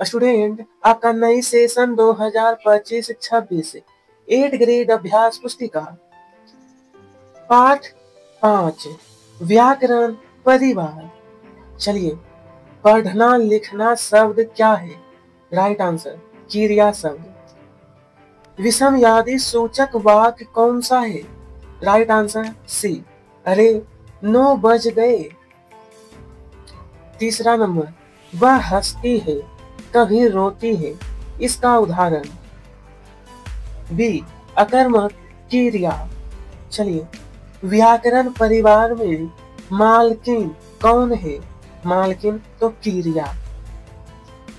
Student, आपका नई session 2025-26 8 grade अभ्यास पुस्तिका पाठ 5 व्याकरण परिवार। चलिए, पढ़ना लिखना शब्द क्या है? राइट आंसर क्रिया शब्द। विषम यादि सूचक वाक्य कौन सा है? राइट आंसर सी, अरे 9 बज गए। तीसरा नंबर, वह हंसती है कभी रोती है, इसका उदाहरण। बी, अकर्मक क्रिया। चलिए, व्याकरण परिवार में मालकिन कौन है? मालकिन तो क्रिया।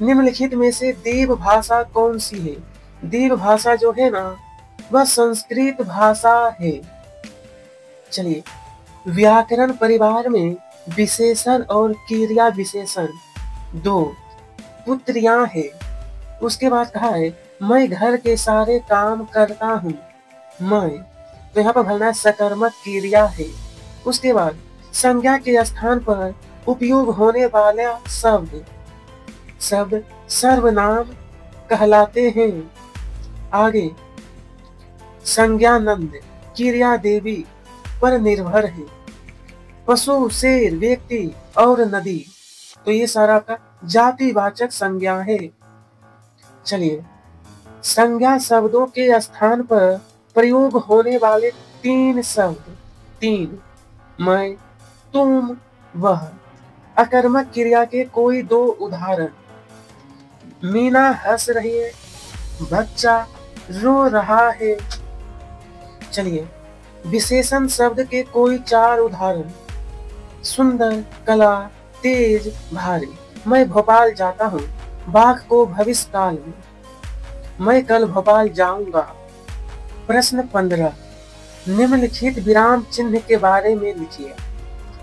निम्नलिखित में से देव भाषा कौन सी है? देव भाषा जो है ना, वह संस्कृत भाषा है। चलिए, व्याकरण परिवार में विशेषण और क्रिया विशेषण दो पुत्रियां है। उसके बाद कहा है मैं घर के सारे काम करता हूँ। मैं, तो यहाँ पर भरना सकर्मक क्रिया है। उसके बाद संज्ञा के स्थान पर उपयोग होने वाला शब्द सर्वनाम कहलाते हैं। आगे, संज्ञानंद क्रिया देवी पर निर्भर है। पशु, शेर, व्यक्ति और नदी, तो ये सारा का जातिवाचक संज्ञा है। चलिए, संज्ञा शब्दों के स्थान पर प्रयोग होने वाले 3 शब्द। 3, मैं, तुम, वह। अकर्मक क्रिया के कोई 2 उदाहरण। मीना हंस रही है, बच्चा रो रहा है। चलिए, विशेषण शब्द के कोई 4 उदाहरण। सुंदर, कला, तेज, भारी। मैं भोपाल जाता हूँ, बाघ को भविष्य काल में। मैं कल भोपाल जाऊंगा। प्रश्न 15, निम्नलिखित विराम चिन्ह के बारे में लिखिए।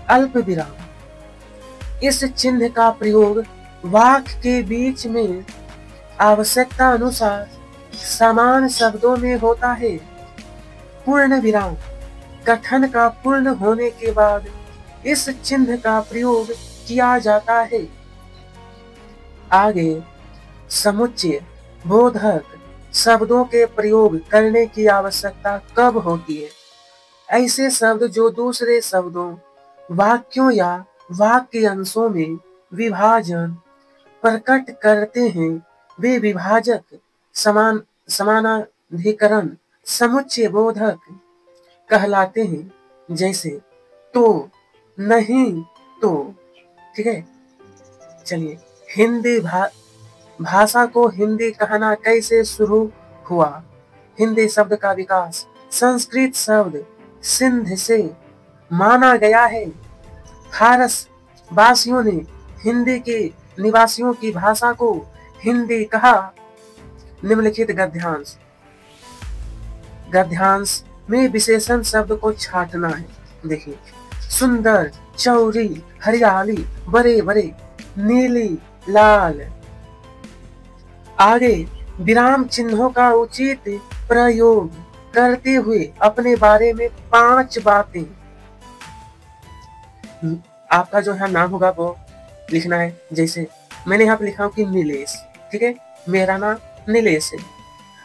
अल्प विराम, इस चिन्ह का प्रयोग वाक्य के बीच में आवश्यकता अनुसार समान शब्दों में होता है। पूर्ण विराम, कथन का पूर्ण होने के बाद इस चिन्ह का प्रयोग किया जाता है। आगे, समुच्चय बोधक शब्दों के प्रयोग करने की आवश्यकता कब होती है? ऐसे शब्द जो दूसरे शब्दों, वाक्यों या वाक्य अंशों में विभाजन प्रकट करते हैं, वे विभाजक समानाधिकरण समुच्चय बोधक कहलाते हैं। जैसे तो, नहीं तो। ठीक है। चलिए, हिंदी भाषा को हिंदी कहना कैसे शुरू हुआ? हिंदी शब्द का विकास संस्कृत शब्द सिंध से माना गया है। फारस वासियों ने हिंदी के निवासियों की भाषा को हिंदी कहा। निम्नलिखित गद्यांश में विशेषण शब्द को छांटना है। देखिए, सुंदर, चौड़ी, हरियाली, बड़े बड़े, नीली, लाल। आगे, विराम चिन्हों का उचित प्रयोग करते हुए अपने बारे में 5 बातें। आपका जो यहाँ नाम होगा वो लिखना है। जैसे मैंने यहाँ पे लिखा हूँ कि नीलेश। ठीक है, मेरा नाम नीलेश है।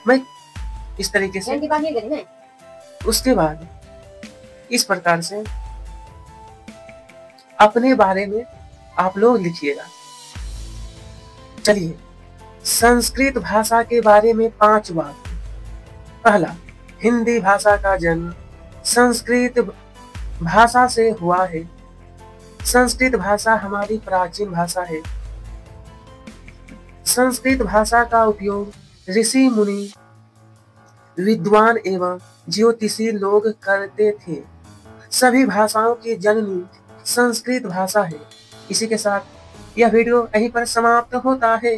मैं इस तरीके से, उसके बाद इस प्रकार से अपने बारे में आप लोग लिखिएगा। चलिए, संस्कृत भाषा के बारे में 5 बात। पहला, हिंदी भाषा का जन्म संस्कृत भाषा से हुआ है। संस्कृत भाषा हमारी प्राचीन भाषा है। संस्कृत भाषा का उपयोग ऋषि मुनि, विद्वान एवं ज्योतिषी लोग करते थे। सभी भाषाओं की जननी संस्कृत भाषा है। इसी के साथ यह वीडियो यहीं पर समाप्त होता है।